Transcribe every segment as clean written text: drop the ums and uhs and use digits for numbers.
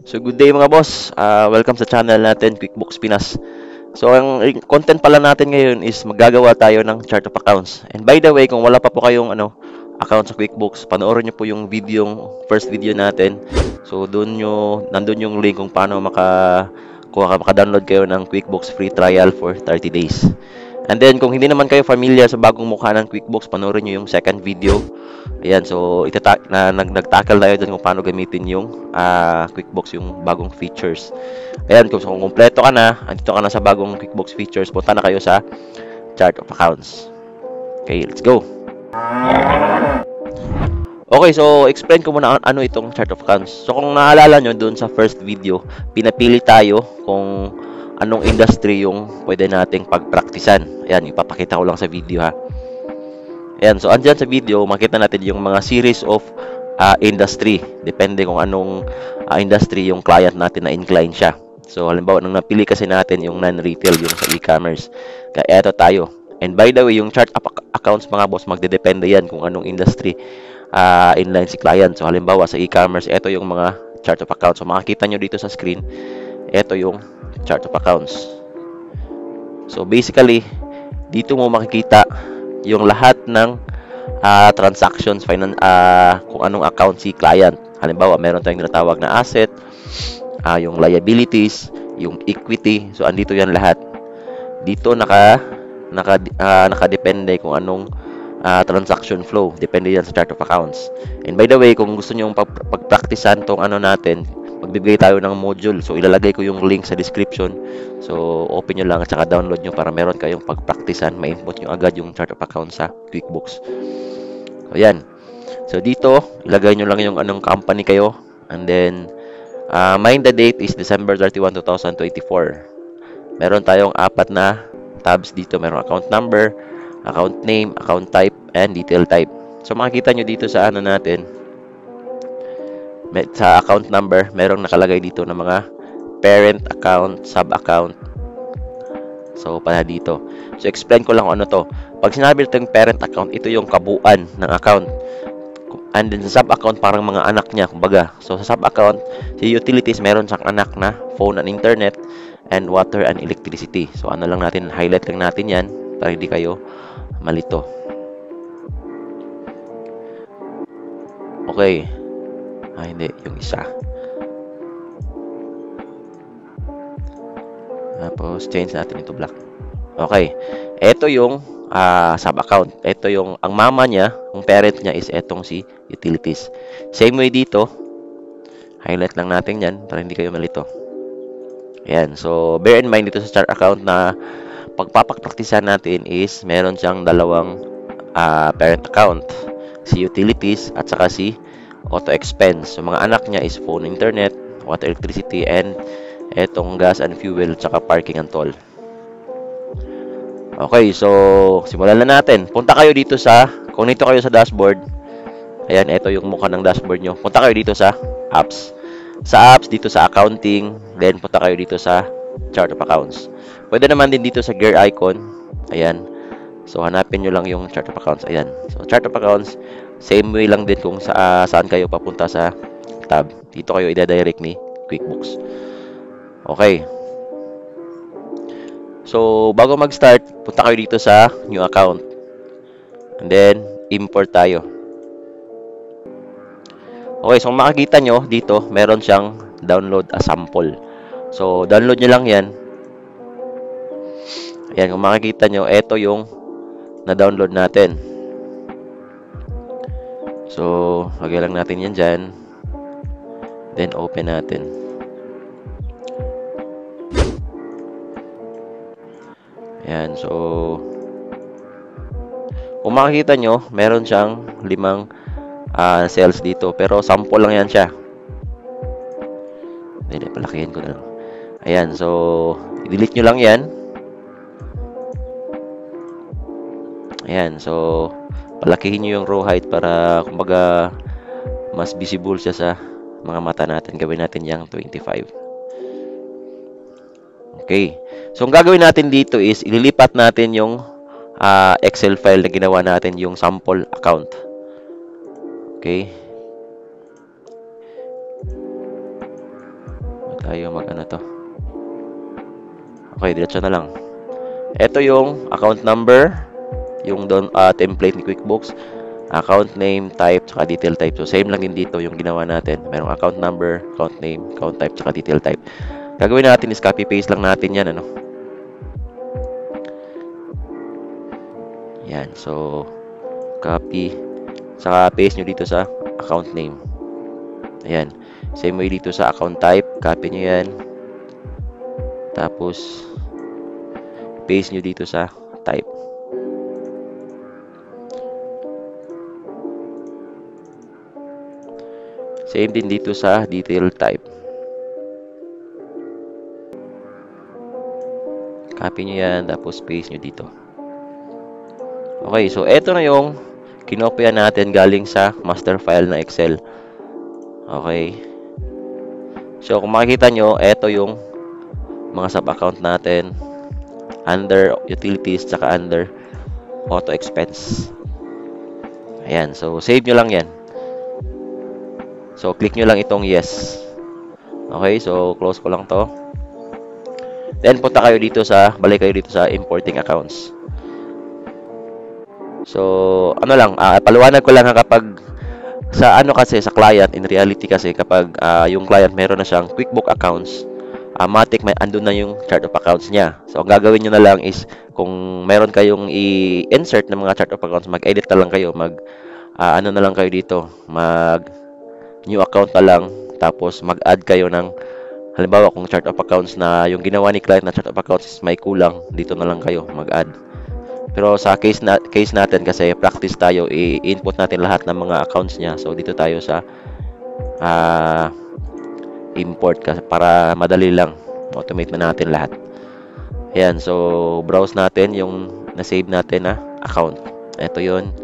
So good day mga boss. Welcome sa channel natin, QuickBooks Pinas. So ang content pala natin ngayon is maggagawa tayo ng chart of accounts. And by the way, kung wala pa po kayong account sa QuickBooks, panoorin niyo po yung first video natin. So nandun yung link kung paano maka-download kayo ng QuickBooks free trial for 30 days. And then kung hindi naman kayo familiar sa bagong mukha ng QuickBooks, panoorin niyo yung second video. Ayan, so nagtackle tayo dun kung paano gamitin yung QuickBooks, yung bagong features. Ayan, kung kumpleto ka na, andito ka na sa bagong QuickBooks features, punta na kayo sa Chart of Accounts. Okay, let's go. Okay, so explain ko muna ano itong Chart of Accounts. So kung naalala nyo dun sa first video, pinapili tayo kung anong industry yung pwede nating pagpraktisan. Ayan, ipapakita ko lang sa video ha. Ayan, so andyan sa video, makita natin yung mga series of industry. Depende kung anong industry yung client natin na incline siya. So, halimbawa, nung napili kasi natin yung non-retail, yung sa e-commerce. Kaya eto tayo. And by the way, yung chart accounts mga boss, magdedepende yan kung anong industry inline si client. So, halimbawa, sa e-commerce, eto yung mga chart of accounts. So, makikita nyo dito sa screen, eto yung chart of accounts. So, basically, dito mo makikita yung lahat ng transactions, kung anong account si client. Halimbawa, meron tayong tinatawag na asset, yung liabilities, yung equity. So, andito yan lahat. Dito nakadepende kung anong transaction flow. Depende yan sa chart of accounts. And by the way, kung gusto nyo pagpraktisan tong natin, magbibigay tayo ng module. So, ilalagay ko yung link sa description. So, open nyo lang at saka download nyo para meron kayong pagpraktisan. May-input nyo agad yung chart of accounts sa QuickBooks. So, yan. So, dito, ilagay nyo lang yung anong company kayo. And then, mind the date is December 31, 2024. Meron tayong apat na tabs dito. Meron account number, account name, account type, and detail type. So, makikita nyo dito sa natin, sa account number, merong nakalagay dito ng mga parent account, sub-account. So, pala dito. So, explain ko lang kung ano to. Pag sinabi ito yung parent account, ito yung kabuuan ng account. And then sa sub-account, parang mga anak niya, kumbaga. So, sa sub-account, si utilities, meron siyang anak na phone and internet, and water and electricity. So, ano lang natin, highlight lang natin yan para hindi kayo malito. Okay. Hindi, yung isa. Tapos, change natin ito black. Okay. Ito yung sub-account. Ito yung, ang mama niya, ang parent niya is etong si utilities. Same way dito. Highlight lang natin yan para hindi kayo malito. Ayan. So, bear in mind dito sa chart account na pagpapakpraktisan natin is meron siyang dalawang parent account. Si utilities at saka si auto expense. So, mga anak niya is phone, internet, water, electricity, and etong gas and fuel, tsaka parking and toll. Okay, so simulan na natin. Punta kayo dito kung dito kayo sa dashboard, ayan, ito yung mukha ng dashboard nyo. Punta kayo dito sa apps. Sa apps, dito sa accounting, then punta kayo dito sa chart of accounts. Pwede naman din dito sa gear icon, ayan. So, hanapin nyo lang yung chart of accounts, ayan. So, chart of accounts, same way lang din kung saan kayo papunta sa tab. Dito kayo i-direct ni QuickBooks. Okay. So, bago mag-start, punta kayo dito sa new account. And then, import tayo. Okay, so makikita nyo dito, meron siyang download a sample. So, download nyo lang yan. Ayan, kung makikita nyo, ito yung na-download natin. So, lagay lang natin yan dyan. Then, open natin. Ayan, so kung makikita nyo, meron siyang 5 cells dito. Pero sample lang yan siya. Hindi, palakihin ko na lang. Ayan, so i-delete nyo lang yan. Ayan, so palakihin nyo yung row height para kumbaga mas visible siya sa mga mata natin. Gawin natin yung 25. Okay. So, ang gagawin natin dito is ililipat natin yung Excel file na ginawa natin, yung sample account. Okay. Tayo mag-ano to. Okay, diretso na lang. Ito yung account number, yung doon template ni QuickBooks, account name, type, saka detail type. So, same lang din dito yung ginawa natin. Merong account number, account name, account type, saka detail type. Gagawin natin is copy-paste lang natin yan, ano. Yan, so, copy, saka paste nyo dito sa account name. Ayan. Same way dito sa account type, copy nyo yan. Tapos, paste nyo dito sa type. Same din dito sa detail type. Copy nyo yan, tapos paste nyo dito. Okay, so eto na yung kinopya natin galing sa master file na Excel. Okay. So, kung makikita nyo, eto yung mga sub-account natin under utilities, tsaka under auto expense. Ayan, so save nyo lang yan. So, click nyo lang itong yes. Okay, so close ko lang to. Then, balik kayo dito sa importing accounts. So, ano lang, paliwanag ko lang kapag sa kasi sa client, in reality kasi kapag yung client meron na siyang QuickBook accounts, matik may andun na yung chart of accounts niya. So, ang gagawin nyo na lang is kung meron kayong i-insert ng mga chart of accounts, mag-edit na lang kayo, ano na lang kayo dito, mag new account na lang, tapos mag-add kayo ng, halimbawa kung chart of accounts na yung ginawa ni client na chart of accounts is may kulang, dito na lang kayo mag-add. Pero sa case natin kasi practice tayo, i-input natin lahat ng mga accounts niya. So dito tayo sa import kasi para madali lang, automate na natin lahat. Ayan, so browse natin yung na-save natin na account. Ito 'yon.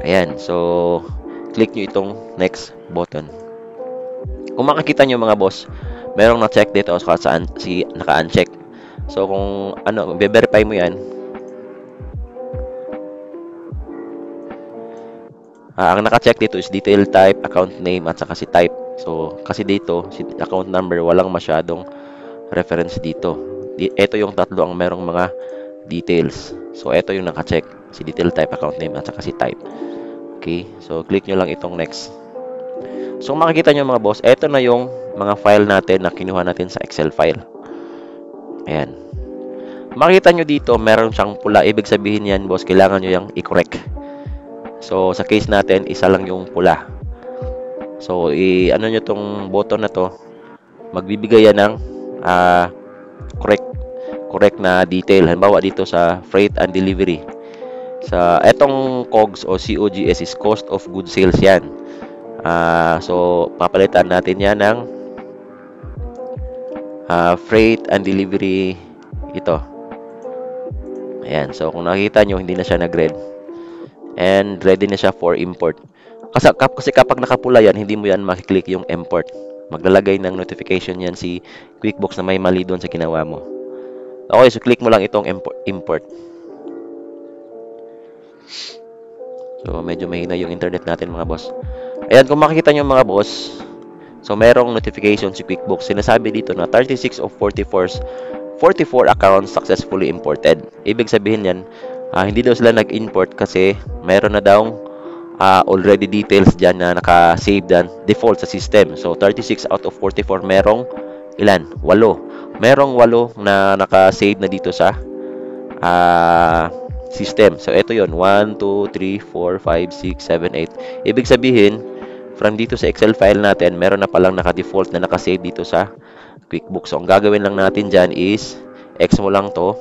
Ayan, so click nyo itong next button. Kung makikita nyo mga boss, merong na-check dito saan naka-uncheck. So, kung be-verify mo yan, ang naka-check dito is detail type, account name, at saka si type. So, kasi dito, si account number, walang masyadong reference dito. Ito yung tatlo ang merong mga details. So, ito yung naka-check. Si detail type, account name, at saka si type. Okay, so click nyo lang itong next. So, makikita nyo mga boss, ito na yung mga file natin na kinuha natin sa Excel file. Ayan. Makita nyo dito, meron siyang pula. Ibig sabihin yan, boss, kailangan nyo yung i-correct. So, sa case natin, isa lang yung pula. So, ano nyo tong button na to, magbibigay yan ng correct na detail. Halimbawa dito sa freight and delivery. Sa etong COGS o COGS is cost of goods sales yan. So, papalitan natin yan ng freight and delivery ito. Ayan. So, kung nakita nyo, hindi na siya nag-red. And ready na siya for import. Kasi kapag nakapula yan, hindi mo yan makiklik yung import. Maglalagay ng notification yan si QuickBooks na may mali doon sa ginawa mo. Okay, so click mo lang itong import. So, medyo mahina yung internet natin mga boss. Ayan, kung makikita nyo mga boss, so merong notification si QuickBooks. Sinasabi dito na 36 of 44 accounts successfully imported. Ibig sabihin yan, hindi daw sila nag-import kasi meron na daw already details dyan na naka-save dan default sa system. So, 36 out of 44 merong ilan? 8. Merong 8 na naka-save na dito sa system. So, ito yon 1, 2, 3, 4, 5, 6, 7, 8. Ibig sabihin, from dito sa Excel file natin, meron na palang naka-default na naka-save dito sa QuickBooks. So, ang gagawin lang natin dyan is, X mo lang to.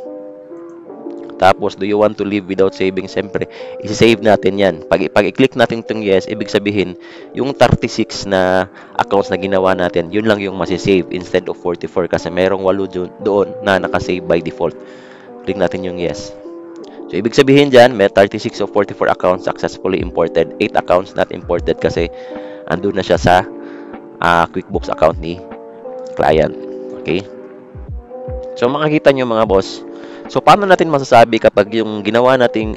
Tapos, do you want to leave without saving? Siyempre, isi-save natin yan. Pag i-click natin itong yes, ibig sabihin, yung 36 na accounts na ginawa natin, yun lang yung masisave instead of 44 kasi merong 8 doon na naka-save by default. Click natin yung yes. So, ibig sabihin dyan, may 36 of 44 accounts successfully imported. 8 accounts not imported kasi andun na siya sa QuickBooks account ni client. Okay? So, makikita nyo mga boss. So, paano natin masasabi kapag yung ginawa nating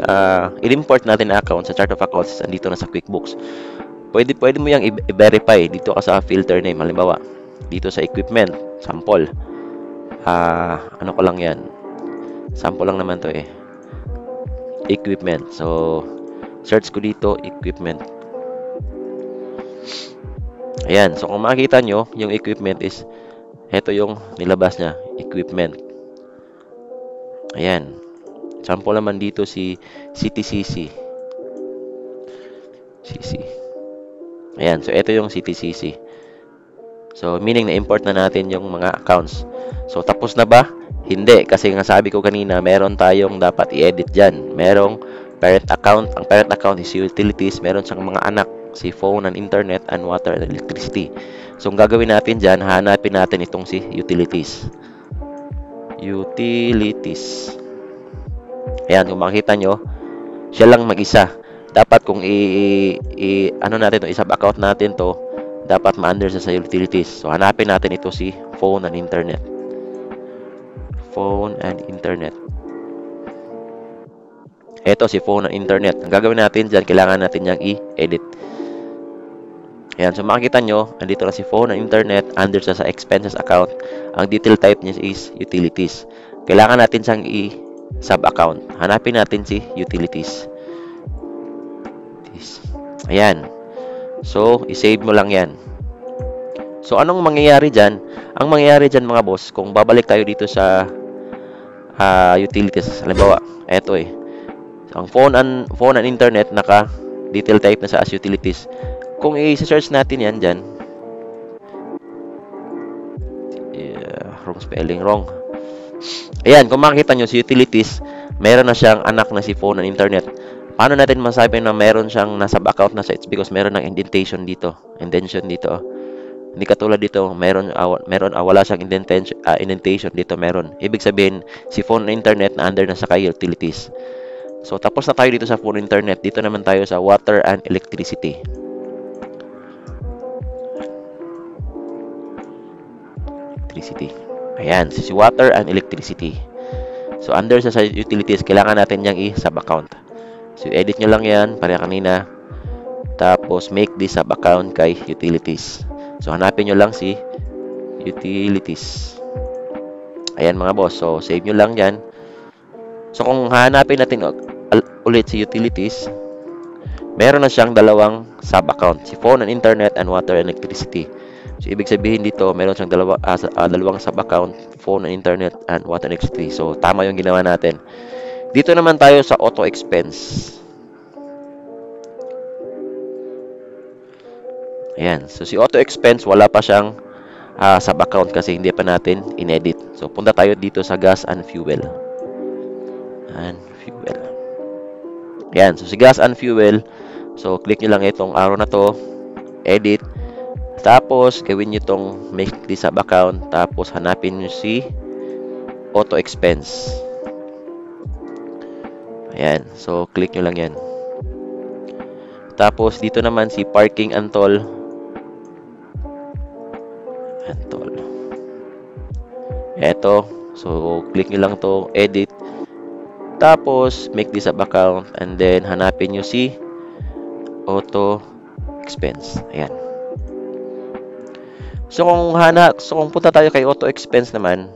in-import natin na account sa chart of accounts andito na sa QuickBooks? Pwede mo yung i-verify dito ka sa filter name. Halimbawa, dito sa equipment, sample. Ano ko lang yan. Sample lang naman to eh. Equipment. So, search ko dito, equipment. Ayan. So, kung makikita nyo, yung equipment is, ito yung nilabas niya, equipment. Ayan. Sample naman dito si CTCC. CC. Ayan. So, ito yung CTCC. So, meaning na-import na natin yung mga accounts. So, tapos na ba? Hindi. Kasi nga sabi ko kanina, meron tayong dapat i-edit dyan. Merong parent account. Ang parent account is utilities. Meron siyang mga anak. Si phone and internet and water and electricity. So, ang gagawin natin dyan, hanapin natin itong si utilities. Utilities. Ayan, kung makita nyo, siya lang mag-isa. Dapat kung ano natin to, isub-account natin to, dapat ma-under sa utilities. So, hanapin natin ito si phone and internet. Phone and internet. Ito si phone and internet. Ang gagawin natin dyan, kailangan natin niyang i-edit. Ayan, so makikita nyo, andito na si phone and internet, under sa expenses account. Ang detail type niya is utilities. Kailangan natin siyang i-sub-account. Hanapin natin si utilities. Ayan. So, i-save mo lang yan. So, anong mangyayari dyan? Ang mangyayari dyan mga boss, kung babalik tayo dito sa utilities, halimbawa, eto eh. So, ang phone and internet, naka-detail type na sa as utilities. Kung i-search natin yan dyan, wrong spelling, wrong. Ayan, kung makikita nyo, si utilities, meron na siyang anak na si phone and internet. Paano natin masabi na meron siyang nasa account na sa it's because meron ng indentation dito. Indentation dito. Hindi katulad dito, wala siyang indentation dito meron. Ibig sabihin, si phone and internet na under na sa kay utilities. So, tapos na tayo dito sa phone and internet. Dito naman tayo sa water and electricity. Ayan, si water and electricity. So, under sa utilities, kailangan natin niyang i-sub-account. So, edit nyo lang yan, pareha kanina. Tapos, make this sub-account kay utilities. So, hanapin nyo lang si utilities. Ayan mga boss. So, save nyo lang yan. So, kung hanapin natin ulit si utilities, meron na siyang dalawang sub-account. Si phone and internet and water and electricity. So, ibig sabihin dito, meron siyang dalawang sub-account, phone and internet and water and electricity. So, tama yung ginawa natin. Dito naman tayo sa auto expense. Ayan. So, si auto expense, wala pa siyang sub-account kasi hindi pa natin in-edit. So, punta tayo dito sa gas and fuel. Ayan. So, si gas and fuel. So, click nyo lang itong arrow na to. Edit. Tapos, gawin nyo itong make this sub-account. Tapos, hanapin nyo si auto expense. Ayan. So, click nyo lang yan. Tapos, dito naman si parking and toll. Eto. So, click nyo lang to, edit. Tapos, make this sub-account. And then, hanapin nyo si auto expense. Ayan. So, kung punta tayo kay auto expense naman.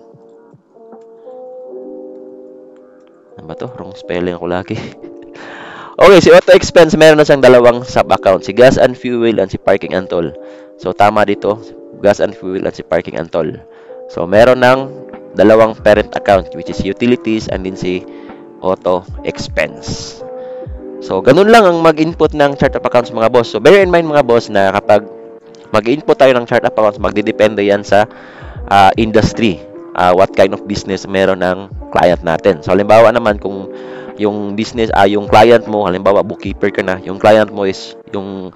Ano ba to? Wrong spelling ako lagi. Okay, si auto expense, meron na siyang dalawang sub-account. Si gas and fuel and si parking and toll. So, tama dito. Gas and fuel and si parking and toll. So, meron ng dalawang parent account, which is utilities and din si auto expense. So, ganun lang ang mag-input ng chart of accounts mga boss. So, bear in mind mga boss na kapag mag-input tayo ng chart of accounts, magdidepende yan sa industry. What kind of business meron ng client natin. So, halimbawa naman kung yung business, yung client mo, halimbawa bookkeeper ka na, yung client mo is yung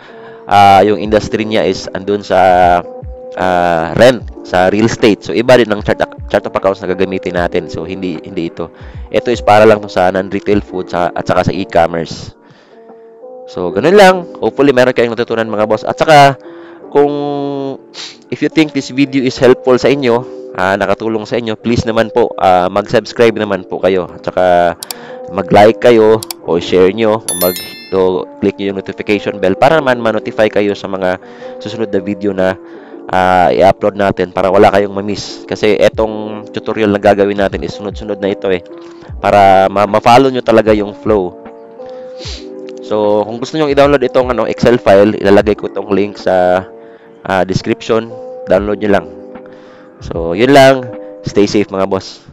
industry niya is andun sa rent, sa real estate. So, iba din ng chart of accounts na gagamitin natin. So, hindi ito. Ito is para lang to sa non-retail food at saka sa e-commerce. So, ganun lang. Hopefully, meron kayong natutunan mga boss. At saka, if you think this video is helpful sa inyo, nakatulong sa inyo, please naman po, mag-subscribe naman po kayo. At saka, mag-like kayo, o share nyo, o click nyo yung notification bell para naman ma-notify kayo sa mga susunod na video na i-upload natin para wala kayong ma-miss. Kasi etong tutorial na gagawin natin is sunod-sunod na ito para ma-follow nyo talaga yung flow. So, kung gusto nyo i-download itong Excel file, ilalagay ko itong link sa description. Download nyo lang. So, yun lang. Stay safe mga boss.